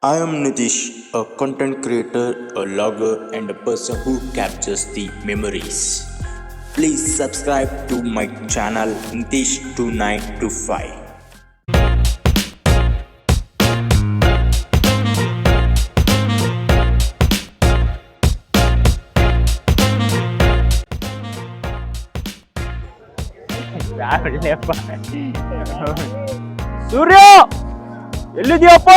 I am Nitish, a content creator, a logger, and a person who captures the memories. Please subscribe to my channel Nitish2925. Surya ಎಲ್ಲಿದ್ಯಪ್ಪ?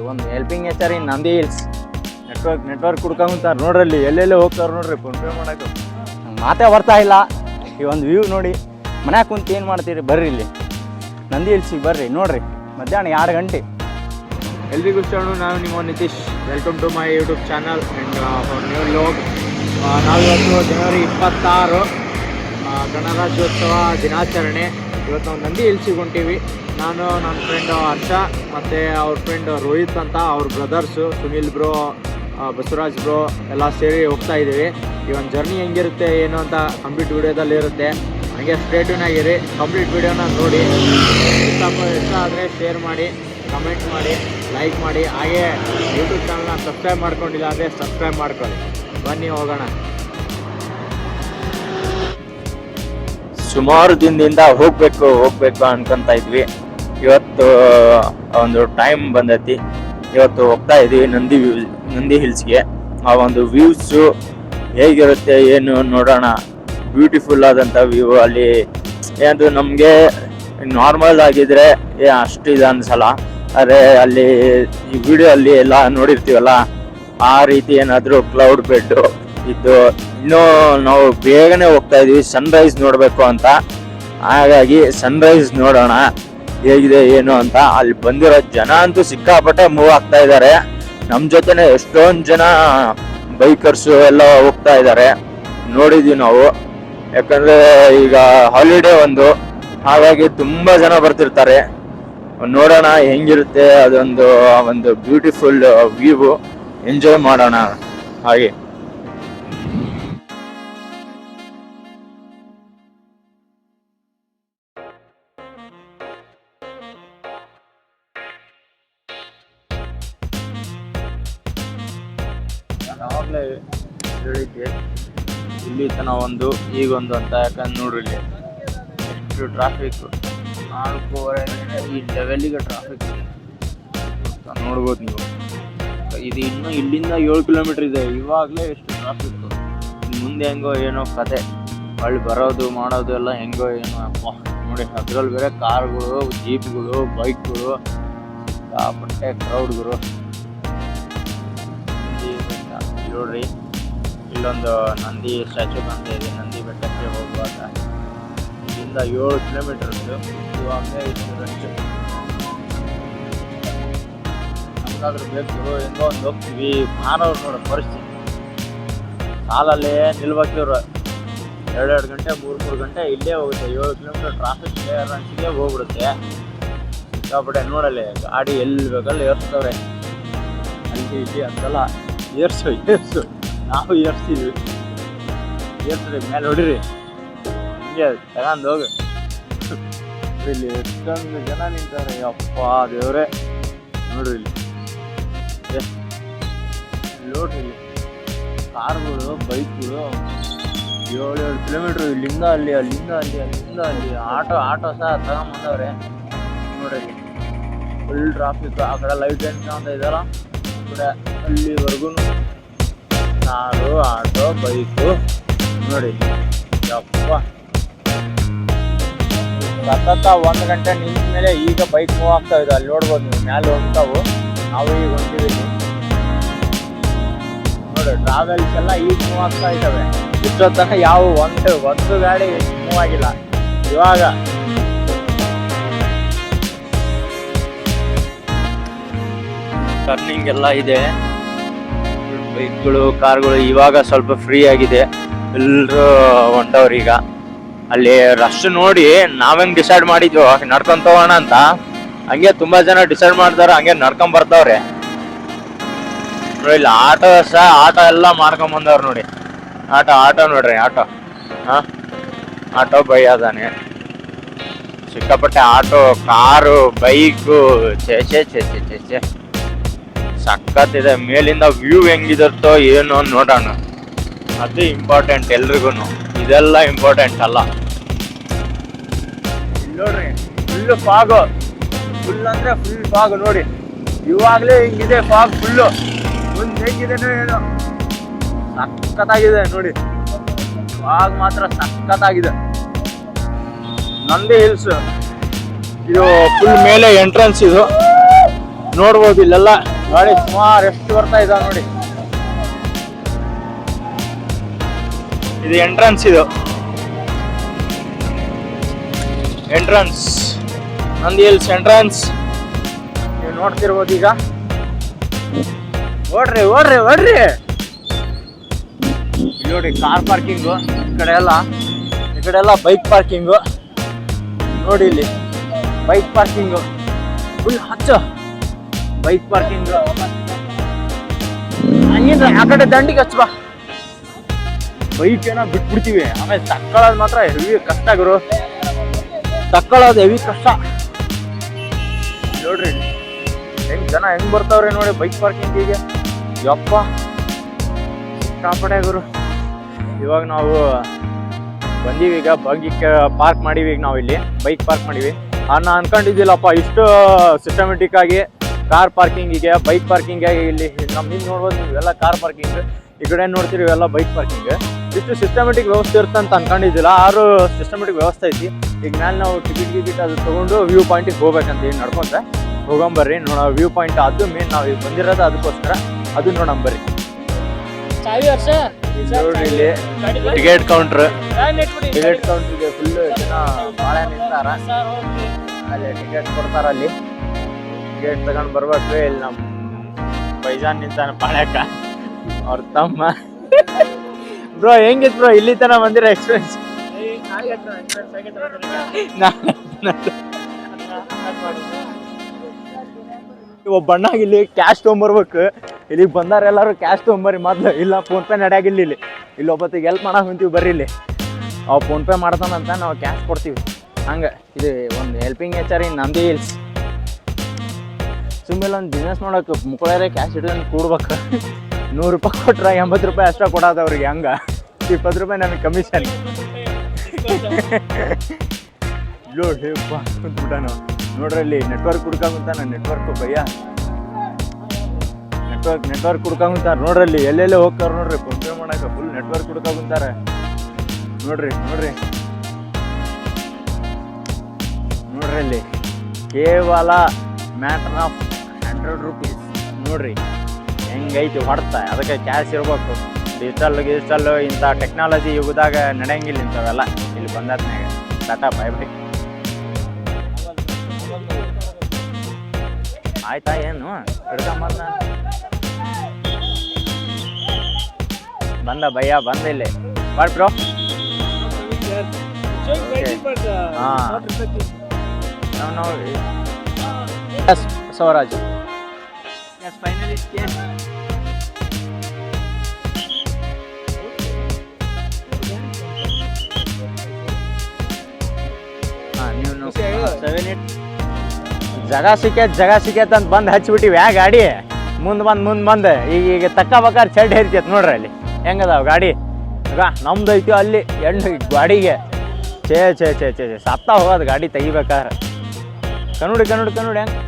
ಒಂದು helping nature in Nandi Hills. Network ಕುಡ್ಕೊಂತಾರೆ ನೋಡ್ರಲ್ಲಿ, ಎಲ್ಲೆಲ್ಲಿ ಹೋಗ್ತಾರೆ ನೋಡ್ರಿ PhonePe ಮಾಡಕ್ಕೆ. ಮಾತೇ ಬರ್ತಾ ಇಲ್ಲ. ಈ ಒಂದು ವ್ಯೂ ನೋಡಿ. ಮನ್ಯಾಗ ಕುಂತು ಏನು ಮಾಡ್ತೀರಿ? ಬರ್ರಿ ಇಲ್ಲಿ ನಂದಿ ಹಿಲ್ಸಿಗೆ ಬರ್ರಿ, ನೋಡ್ರಿ. ಮಧ್ಯಾಹ್ನ 2 ಗಂಟೆ. ಎಲ್ರಿಗೂ ಶರಣು, ನಾನು ನಿಮ್ಮ Nitish. Welcome to my YouTube channel and for new vlog. ನಾವಿವತ್ತು ಜನವರಿ 26 ಗಣರಾಜ್ಯೋತ್ಸವ ದಿನಾಚರಣೆ. ಇವತ್ತು ನಾವು ನಂದಿ ಹಿಲ್ಸಿಗೆ ಹೊಂಟೀವಿ. ನಾನು, ನನ್ನ ಫ್ರೆಂಡ್ ಹರ್ಷ ಮತ್ತು ಅವ್ರ ಫ್ರೆಂಡ್ ರೋಹಿತ್ ಅಂತ, ಅವ್ರ brothers Sunil bro, Basavaraj bro ಎಲ್ಲ ಸೇರಿ ಹೋಗ್ತಾ ಇದ್ದೀವಿ. ಈ ಒಂದು ಜರ್ನಿ ಹೆಂಗಿರುತ್ತೆ ಏನು ಅಂತ ಕಂಪ್ಲೀಟ್ ವೀಡಿಯೋದಲ್ಲಿ ಇರುತ್ತೆ. ಹಾಗೆ ಸ್ಟೇಟ್ಯೂನ್ ಆಗಿರಿ, ಕಂಪ್ಲೀಟ್ ವೀಡಿಯೋನ ನೋಡಿ. ಇಷ್ಟ ಆದರೆ ಶೇರ್ ಮಾಡಿ, ಕಮೆಂಟ್ ಮಾಡಿ, ಲೈಕ್ ಮಾಡಿ. ಹಾಗೆ ಯೂಟ್ಯೂಬ್ ಚಾನಲ್ನ ಸಬ್ಸ್ಕ್ರೈಬ್ ಮಾಡ್ಕೊಂಡಿಲ್ಲ ಅಂದರೆ ಸಬ್ಸ್ಕ್ರೈಬ್ ಮಾಡ್ಕೊಳ್ಳಿ. ಬನ್ನಿ ಹೋಗೋಣ. ಸುಮಾರು ದಿನದಿಂದ ಹೋಗ್ಬೇಕು ಅನ್ಕೊಂತ ಇದ್ವಿ. ಇವತ್ತು ಒಂದು ಟೈಮ್ ಬಂದೈತಿ. ಇವತ್ತು ಹೋಗ್ತಾ ಇದ್ವಿ ನಂದಿ ಹಿಲ್ಸ್ಗೆ. ಆ ಒಂದು ವ್ಯೂಸು ಹೇಗಿರುತ್ತೆ ಏನು ನೋಡೋಣ. ಬ್ಯೂಟಿಫುಲ್ ಆದಂಥ ವ್ಯೂ. ಅಲ್ಲಿ ಏನು ನಮಗೆ ನಾರ್ಮಲ್ ಆಗಿದ್ರೆ ಅಷ್ಟು ಇದು ಅನ್ಸಲ್ಲ. ಆದರೆ ಅಲ್ಲಿ ಈ ವಿಡಿಯೋ ಅಲ್ಲಿ ಎಲ್ಲ ನೋಡಿರ್ತೀವಲ್ಲ, ಆ ರೀತಿ ಏನಾದರೂ ಕ್ಲೌಡ್ ಬೆಡ್ ಇದ್ದು. ಇನ್ನೂ ನಾವು ಬೇಗನೆ ಹೋಗ್ತಾ ಇದೀವಿ ಸನ್ರೈಸ್ ನೋಡಬೇಕು ಅಂತ. ಹಾಗಾಗಿ ಸನ್ರೈಸ್ ನೋಡೋಣ ಹೇಗಿದೆ ಏನು ಅಂತ. ಅಲ್ಲಿ ಬಂದಿರೋ ಜನ ಅಂತೂ ಸಿಕ್ಕಾಪಟ್ಟೆ ಮೂವ್ ಆಗ್ತಾ ಇದ್ದಾರೆ. ನಮ್ಮ ಜೊತೆನೆ ಎಷ್ಟೊಂದು ಜನ ಬೈಕರ್ಸು ಎಲ್ಲ ಹೋಗ್ತಾ ಇದ್ದಾರೆ, ನೋಡಿದ್ವಿ ನಾವು. ಯಾಕಂದರೆ ಈಗ ಹಾಲಿಡೇ ಹಾಗಾಗಿ ತುಂಬ ಜನ ಬರ್ತಿರ್ತಾರೆ. ನೋಡೋಣ ಹೆಂಗಿರುತ್ತೆ ಒಂದು ಬ್ಯೂಟಿಫುಲ್ ವ್ಯೂ ಎಂಜಾಯ್ ಮಾಡೋಣ. ಹಾಗೆ ಆವಾಗಲೇ ಹೇಳಿದ್ದೆ ಇಲ್ಲಿ ತನಕ ಈಗೊಂದು ಅಂತ. ಯಾಕಂದ್ರೆ ನೋಡ್ರಿ ಇಲ್ಲಿ ಎಷ್ಟು ಟ್ರಾಫಿಕ್. 4:30 ಈ ಲೆವೆಲ್ಲಿಗೆ ಟ್ರಾಫಿಕ್ ನೋಡ್ಬೋದು ನೀವು. ಇದು ಇನ್ನೂ ಇಲ್ಲಿಂದ 7 ಕಿಲೋಮೀಟರ್ ಇದೆ. ಇವಾಗಲೇ ಎಷ್ಟು ಟ್ರಾಫಿಕ್. ಮುಂದೆ ಹೆಂಗೋ ಏನೋ ಕತೆ. ಅಲ್ಲಿ ಬರೋದು ಮಾಡೋದು ಎಲ್ಲ ಹೆಂಗೋ ಏನೋ ಅಪ್ಪ. ನೋಡಿ, ಅದ್ರಲ್ಲಿ ಬೇರೆ ಕಾರ್ಗಳು, ಜೀಪ್ಗಳು, ಬೈಕ್ಗಳು, ಸಿಕ್ಕಾಪಟ್ಟೆ ಕ್ರೌಡ್ಗಳು. ನೋಡ್ರಿ, ಇಲ್ಲೊಂದು ನಂದಿ ಸ್ಟ್ಯಾಚು ಕಾಣ್ತಾ ಇದೆ. ನಂದಿ ಬೆಟ್ಟಕ್ಕೆ ಹೋಗುವಾಗ ಇಲ್ಲಿಂದ 7 ಕಿಲೋಮೀಟರ್ ಉಂಟು. ಇವಾಗಲೇ ಇಷ್ಟು ರಶ್. ನಮ್ಗಾದ್ರೂ ಬೇಕು ಹೆಂಗೋ ಒಂದು ಹೋಗ್ತೀವಿ. ಕಾರವ್ರು ನೋಡೋ ಪರಿಸ್ಥಿತಿ, ಸಾಲಲ್ಲೇ ನಿಲ್ಬೇಕಿವ್ರು 2 ಗಂಟೆ 3 ಗಂಟೆ ಇಲ್ಲೇ ಹೋಗುತ್ತೆ. 7 ಕಿಲೋಮೀಟರ್ ಟ್ರಾಫಿಕ್ ಕ್ಲಿಯರೆನ್ಸ್ಗೆ ಹೋಗ್ಬಿಡುತ್ತೆ. ಸಿಕ್ಕಾಪಟ್ಟೆ ನೋಡಲ್ಲಿ ಗಾಡಿ ಎಲ್ಲಿ ಬೇಕಲ್ಲಿ ಏರ್ಸ್ತವ್ರೆ. ಅಲ್ಲಿ ಇಲ್ಲಿ ಅಂತೆಲ್ಲ ಏರ್ಸು ನಾವು ಏರ್ಸ್ತೀವಿ. ಏರ್ಸ್ರಿ ಮೇಲೆ ಹೊಡಿರಿ, ಹಿಂಗೆ ತಗೊಂಡು ಹೋಗು. ಇಲ್ಲಿ ಎಷ್ಟೊಂದು ಜನ ನಿಂತಾರೆ. ಅಪ್ಪ ದೇವ್ರೆ, ನೋಡ್ರಿ ಇಲ್ಲಿ ನೋಡ್ರಿ ಇಲ್ಲಿ ಕಾರ್ಗಳು, ಬೈಕ್ಗಳು. 7 ಕಿಲೋಮೀಟ್ರ್ ಇಲ್ಲಿಂದ ಅಲ್ಲಿ, ಅಲ್ಲಿಂದ ಅಲ್ಲಿ, ಅಲ್ಲಿಂದ ಅಲ್ಲಿ. ಆಟೋ ಸಹ ತಗೊಂಬಂದವ್ರೆ. ನೋಡ್ರಿ ಫುಲ್ ಟ್ರಾಫಿಕ್. ಆ ಕಡೆ ಲೈಟ್ ಏನು ಕಾಣ್ತಾ ಇದೆಯಲ್ಲ, ಆ ಕಡೆ ಅಲ್ಲಿವರೆಗೂ ಕಾರು, ಆಟೋ, ಬೈಕು. ನೋಡಿ ಯಪ್ಪ, ಸತತ 1 ಗಂಟೆ ನಿಂತ ಮೇಲೆ ಈಗ ಬೈಕ್ ಮೂವ್ ಆಗ್ತಾ ಇದೆ. ಅಲ್ಲಿ ನೋಡ್ಬೋದು ನೀವು, ಮ್ಯಾಲೆ ಹೋಗ್ತಾವು. ನಾವು ಈಗ ಹೊಂಟಿದ್ದೀವಿ ನೋಡಿ. ಟ್ರಾವೆಲ್ಸ್ ಎಲ್ಲ ಈಗ ಮೂವ್ ಆಗ್ತಾ ಇದ್ದಾವೆ. ಇಷ್ಟೊತ್ತನ ಯಾವ ಒಂದು ಗಾಡಿ ಮೂವ್ ಆಗಿಲ್ಲ. ಇವಾಗ ಟರ್ನಿಂಗ್ ಎಲ್ಲ ಇದೆ. ಬೈಕ್ಗಳು, ಕಾರ್ಗಳು ಇವಾಗ ಸ್ವಲ್ಪ ಫ್ರೀ ಆಗಿದೆ. ಎಲ್ಲರೂ ಹೊಂಟವ್ರು ಈಗ. ಅಲ್ಲಿ ರಶ್ ನೋಡಿ ನಾವೇನು ಡಿಸೈಡ್ ಮಾಡಿದ್ವು ನಡ್ಕೊಂತ ಹೋಗೋಣ ಅಂತ, ಹಂಗೆ ತುಂಬ ಜನ ಡಿಸೈಡ್ ಮಾಡ್ತಾರೆ, ಹಂಗೆ ನಡ್ಕೊಂಡ್ ಬರ್ತವ್ರೆ. ನೋಡಿ ಇಲ್ಲಿ ಆಟೋ ಎಲ್ಲ ಮಾಡ್ಕೊಂಬಂದವ್ರು ನೋಡಿ. ಆಟೋ ನೋಡ್ರಿ, ಆಟೋ ಬೈ ಅದಾನೆ. ಸಿಕ್ಕಾಪಟ್ಟೆ ಆಟೋ, ಕಾರು, ಬೈಕು, ಛೇ ಛೇ ಛೇ ಛೇ ಛೇ ಛೇ ಸಖತ್ತಿದೆ. ಮೇಲಿಂದ ವ್ಯೂ ಹೆಂಗಿರುತ್ತೋ ಏನು ನೋಡೋಣ, ಅದು ಇಂಪಾರ್ಟೆಂಟ್ ಎಲ್ರಿಗೂ. ಇದೆಲ್ಲ ಇಂಪಾರ್ಟೆಂಟ್ ಅಲ್ಲ. ಇಲ್ಲಿ ನೋಡ್ರಿ, ಫುಲ್ ಫಾಗು, ಫುಲ್ ಅಂದ್ರೆ ಫುಲ್ ಫಾಗ್ ನೋಡಿ. ಇವಾಗಲೇ ಹಿಂಗಿದೆ ಫಾಗ್ ಫುಲ್ಲು. ಮುಂದೆ ಹೆಂಗಿದೆನೋ ಏನೋ, ಸಖತ್ತಾಗಿದೆ ನೋಡಿ. ಫಾಗ್ ಮಾತ್ರ ಸಖತ್ತಾಗಿದೆ. ನಂದಿ ಹಿಲ್ಸ್ ಇದು ಫುಲ್ ಮೇಲೆ ಎಂಟ್ರೆನ್ಸ್. ಇದು ನೋಡ್ಬೋದು ಇಲ್ಲೆಲ್ಲ ಗಾಡಿ ಸುಮಾರು ಎಷ್ಟು ಬರ್ತಾ ಇದಾವೆ ನೋಡಿ. ಇದು ಎಂಟ್ರೆನ್ಸ್, ಇದು ಎಂಟ್ರೆನ್ಸ್, ನಂದಿ ಹಿಲ್ಸ್ ಎಂಟ್ರೆನ್ಸ್. ನೀವು ನೋಡ್ತಿರ್ಬೋದು ಈಗ. ಓಡ್ರಿ ಓಡ್ರಿ ಓಡ್ರಿ. ನೋಡಿ ಕಾರ್ ಪಾರ್ಕಿಂಗು, ಈ ಕಡೆ ಎಲ್ಲ ಬೈಕ್ ಪಾರ್ಕಿಂಗು. ನೋಡಿ ಇಲ್ಲಿ ಬೈಕ್ ಪಾರ್ಕಿಂಗು ಫುಲ್ ಹಚ್ಚ ಬೈಕ್ ಪಾರ್ಕಿಂಗು. ಹಂಗಿದ್ರೆ ಆ ಕಡೆ ದಂಡಿಗೆ ಹಚ್ಚ ಬಾ. ಬೈಕ್ ಏನೋ ಬಿಟ್ಬಿಡ್ತೀವಿ, ಆಮೇಲೆ ತಕ್ಕೊಳ್ಳೋದು ಮಾತ್ರ ಹೆವಿ ಕಷ್ಟ ಗುರು. ತಕ್ಕೊಳ್ಳೋದು ಹೆವಿ ಕಷ್ಟ. ನೋಡ್ರಿ ಹೆಂಗ್ ಜನ ಹೆಂಗ್ ಬರ್ತಾವ್ರೆ ನೋಡಿ ಬೈಕ್ ಪಾರ್ಕಿಂಗಿಗೆ. ಯಪ್ಪ ಕಾಪಡೆ ಗುರು. ಇವಾಗ ನಾವು ಬಂದೀವಿ, ಈಗ ಬೈಕ್ ಪಾರ್ಕ್ ಮಾಡೀವಿ. ಈಗ ನಾವು ಇಲ್ಲಿ ಬೈಕ್ ಪಾರ್ಕ್ ಮಾಡೀವಿ. ನಾನು ಅನ್ಕೊಂಡಿದ್ದಿಲ್ಲಪ್ಪ ಇಷ್ಟು ಸಿಸ್ಟಮೆಟಿಕ್ ಆಗಿ ಕಾರ್ ಪಾರ್ಕಿಂಗಿಗೆ, ಬೈಕ್ ಪಾರ್ಕಿಂಗ್ ಆಗಿ. ಇಲ್ಲಿ ನಮ್ಮ ಹಿಂದೆ ನೋಡ್ಬೋದು ನೀವು, ಎಲ್ಲ ಕಾರ್ ಪಾರ್ಕಿಂಗ್. ಈ ಕಡೆ ನೋಡ್ತೀರಿ ಇವೆಲ್ಲ ಬೈಕ್ ಪಾರ್ಕಿಂಗ್. ಇಷ್ಟು ಸಿಸ್ಟಮೆಟಿಕ್ ವ್ಯವಸ್ಥೆ ಇರುತ್ತೆ ಅಂತ ಅನ್ಕೊಂಡಿದ್ದಿಲ್ಲ. ಆರು ಸಿಸ್ಟಮೆಟಿಕ್ ವ್ಯವಸ್ಥೆ ಐತಿ. ಈಗ ಮೇಲೆ ನಾವು ಟಿಕೆಟ್ ಅದು ತೊಗೊಂಡು ವ್ಯೂ ಪಾಯಿಂಟಿಗೆ ಹೋಗ್ಬೇಕಂತ ಈಗ ನಡ್ಕೊಂತ ಹೋಗೊಂಬರ್ರಿ. ವ್ಯೂ ಪಾಯಿಂಟ್ ಅದು ಮೇನ್ ನಾವು ಈಗ ಬಂದಿರೋದು ಅದಕ್ಕೋಸ್ಕರ. ಅದು ನೋಡಂಬರ್ರಿ. ನೋಡ್ರಿ ಇಲ್ಲಿ ಟಿಕೆಟ್ ಕೌಂಟ್ರ್. ಟಿಕೆಟ್ ಕೌಂಟ್ರಿಗೆ ಫುಲ್ ಜನ ಭಾಳ ನಿಂತಾರ. ಅಲ್ಲಿ ಟಿಕೆಟ್ ಕೊಡ್ತಾರ. ಅಲ್ಲಿ ಟಿಕೆಟ್ ತಗೊಂಡ್ ಬರ್ಬೇಕು. ಇಲ್ಲಿ ನಮ್ಮ ಪೈಜಾನ್ ನಿಂತಾನ ಪಾಳ್ಯಕ್ಕ, ಅವ್ರ ತಮ್ಮ. ಬ್ರೋ ಹೆಂಗಿತ್ತು ಬ್ರೋ ಇಲ್ಲಿ ತನ ಬಂದಿರೋ ಎಕ್ಸ್ಪೀರಿಯನ್ಸ್? ಒಬ್ಬ ಅಣ್ಣಾಗ ಇಲ್ಲಿ ಕ್ಯಾಶ್ ತೊಗೊಂಬರ್ಬೇಕು. ಇಲ್ಲಿಗೆ ಬಂದಾರ ಎಲ್ಲರೂ ಕ್ಯಾಶ್ ತೊಗೊಂಬರ್ರಿ ಮೊದ್ಲು, ಇಲ್ಲ ಫೋನ್ ಪೇ ನಡೆಯಾಗಿಲ್ಲ. ಇಲ್ಲಿ ಒಬ್ಬತ್ತಿಗೆ ಹೆಲ್ಪ್ ಮಾಡಕ್ಕೆ ಹೊಂತೀವಿ ಬರ್ರಿ. ಇಲ್ಲಿ ಅವು ಫೋನ್ ಪೇ ಮಾಡ್ತಾನಂತ ನಾವು ಕ್ಯಾಶ್ ಕೊಡ್ತೀವಿ. ಹಂಗೆ ಇದು ಒಂದು helping nature in Nandi hills. ಸುಮ್ಮನೆ ಒಂದು ಬಿಸ್ನೆಸ್ ಮಾಡೋಕೆ ಮುಕ್ಕಳರೆ ಕ್ಯಾಶ್ ಇಟ್ಕೊಂಡು ಕೂಡ್ಬೇಕು. 100 ರೂಪಾಯಿ ಕೊಟ್ರೆ 80 ರೂಪಾಯಿ ಅಷ್ಟೇ ಕೊಡೋದು ಅವ್ರಿಗೆ. ಹಂಗೆ 20 ರೂಪಾಯಿ ನಮಗೆ ಕಮಿಷನ್. ನೋಡಿ ಕುಂತ್ಬಿಟ್ಟಾನು ನೋಡ್ರಲ್ಲಿ. ನೆಟ್ವರ್ಕ್ ಹುಡ್ಕಾಗುಂತಾನ. ನೆಟ್ವರ್ಕ್ ಭಯ್ಯ, ನೆಟ್ವರ್ಕ್ ಹುಡ್ಕಾಗುಂತಾರ ನೋಡ್ರಲ್ಲಿ. ಎಲ್ಲೆಲ್ಲೇ ಹೋಗ್ತಾರ ನೋಡ್ರಿ ಫೋನ್ ಪೇ ಮಾಡಕ್ಕೆ. ಫುಲ್ ನೆಟ್ವರ್ಕ್ ಹುಡ್ಕಾಗುಂತಾರೆ ನೋಡ್ರಿ. ನೋಡ್ರಲ್ಲಿ ಕೇವಲ ಮ್ಯಾಟರ್ ಆಫ್ 100 ರೂಪೀಸ್. ನೋಡ್ರಿ ಹೆಂಗೈತಿ ಹೊಡ್ತಾ. ಅದಕ್ಕೆ ಕ್ಯಾಶ್ ಇರ್ಬೇಕು. ಡಿಜಿಟಲ್ ಇಂಥ ಟೆಕ್ನಾಲಜಿ ಯುಗದಾಗ ನಡೆಯಂಗಿಲ್ಲ ಇಂಥವೆಲ್ಲ. ಇಲ್ಲಿ ಬಂದಾದ್ಮ್ಯಾಗ ಟಾಟಾ ಬೈ ಬೈ. ಆಯ್ತಾ ಏನು ಹಿಡ್ಕೊಂಬಂದ ಬಂದ ಭಯ್ಯ ಬಂದ. ಇಲ್ಲಿ ಬಾಳ್ ಬ್ರೋ. ಸ್ವರಾಜ್ ಫೈನಲಿ ನೀವು 7-8 ಜಗ ಸಿಕ್ಕೇತ್ ಅಂತ ಬಂದು ಹಚ್ಬಿಟ್ಟಿವಿ. ಗಾಡಿ ಮುಂದೆ ಬಂದು ಈಗ ತಕ್ಕಬೇಕಾದ್ರೆ ಚೆಡ್ ಹೇರ್ತೈತೆ ನೋಡ್ರಿ. ಅಲ್ಲಿ ಹೆಂಗದಾವ ಗಾಡಿ. ಈಗ ನಮ್ದು ಐತಿ ಅಲ್ಲಿ ಎಣ್ಣೆ ಗಾಡಿಗೆ ಛೇ ಸತ್ತ ಹೋಗೋದು ಗಾಡಿ ತೆಗಿಬೇಕಾದ್ರೆ. ಕನ್ನಡಿ ಹೆಂಗೆ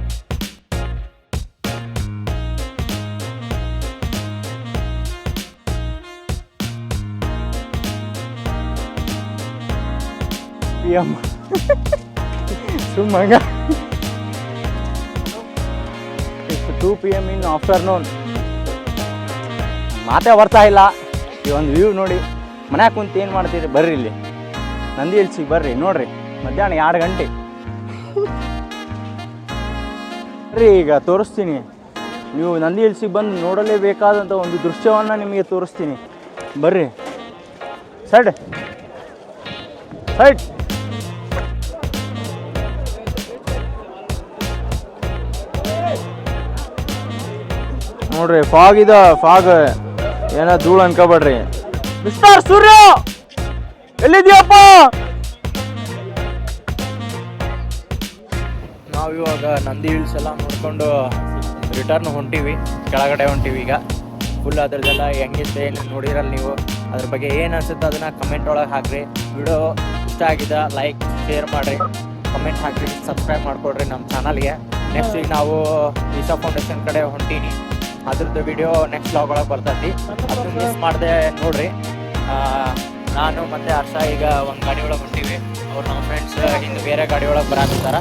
ಸುಮ್ಮಂಗ 2 PM ಇನ್ ಆಫ್ಟರ್ನೂನ್. ಮಾತೇ ಬರ್ತಾ ಇಲ್ಲ. ಈ ಒಂದು ವ್ಯೂ ನೋಡಿ. ಮನ್ಯಾಗ ಕುಂತು ಏನು ಮಾಡ್ತೀರಿ ಬರ್ರಿ. ಇಲ್ಲಿ ನಂದಿ ಹಿಲ್ಸಿಗೆ ಬರ್ರಿ. ನೋಡ್ರಿ ಮಧ್ಯಾಹ್ನ 2 ಗಂಟೆ ಬರ್ರಿ. ಈಗ ತೋರಿಸ್ತೀನಿ. ನೀವು ನಂದಿ ಹಿಲ್ಸಿಗೆ ಬಂದು ನೋಡಲೇಬೇಕಾದಂಥ ಒಂದು ದೃಶ್ಯವನ್ನು ನಿಮಗೆ ತೋರಿಸ್ತೀನಿ ಬರ್ರಿ. ಸೈಡ್ ನೋಡ್ರಿ. ಫಾಗ್ ಏನೋ ಧೂಳು ಅನ್ಕೋಬೇಡ್ರಿ. ಮಿಸ್ಟರ್ ಸೂರ್ಯ ಎಲ್ಲಿದ್ಯಪ್ಪ? ನಾವಿವಾಗ ನಂದಿ ಹಿಲ್ಸ್ ಎಲ್ಲ ನೋಡ್ಕೊಂಡು ರಿಟರ್ನ್ ಹೊಂಟೀವಿ, ಕೆಳಗಡೆ ಹೊಂಟೀವಿ ಈಗ. ಫುಲ್ ಅದ್ರದ್ದೆಲ್ಲ ಹೆಂಗಿತ್ತು ಏನು ನೋಡಿರಲ್ಲ ನೀವು. ಅದ್ರ ಬಗ್ಗೆ ಏನು ಅನ್ಸುತ್ತೆ ಅದನ್ನು ಕಮೆಂಟ್ ಒಳಗೆ ಹಾಕಿರಿ. ವಿಡಿಯೋ ಇಷ್ಟ ಆಗಿದೆ ಲೈಕ್ ಶೇರ್ ಮಾಡಿರಿ, ಕಮೆಂಟ್ ಹಾಕಿರಿ, ಸಬ್ಸ್ಕ್ರೈಬ್ ಮಾಡಿಕೊಡ್ರಿ ನಮ್ಮ ಚಾನಲ್ಗೆ. ನೆಕ್ಸ್ಟ್ ಈಗ ನಾವು ಈಶಾ ಫೌಂಡೇಶನ್ ಕಡೆ ಹೊಂಟೀನಿ, ಅದ್ರದ್ದು ವಿಡಿಯೋ ನೆಕ್ಸ್ಟ್ ವ್ಲಾಗ್ ಒಳಗೆ ಬರ್ತೈತಿ. ಅದನ್ನು ಮಿಸ್ ಮಾಡದೆ ನೋಡಿರಿ. ನಾನು ಮತ್ತು ಹರ್ಷ ಈಗ ಒಂದು ಗಾಡಿ ಒಳಗೆ ಹೊಂಟೀವಿ. ಅವ್ರು ನಮ್ಮ ಫ್ರೆಂಡ್ಸ್ ಹಿಂದೆ ಬೇರೆ ಗಾಡಿ ಒಳಗೆ ಬರಾಕತ್ತಾರ.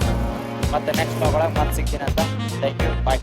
ಮತ್ತು ನೆಕ್ಸ್ಟ್ ವ್ಲಾಗ್ ಒಳಗೆ ಮತ್ತೆ ಸಿಗ್ತೀನಿ ಅಂತ. Thank you, bye.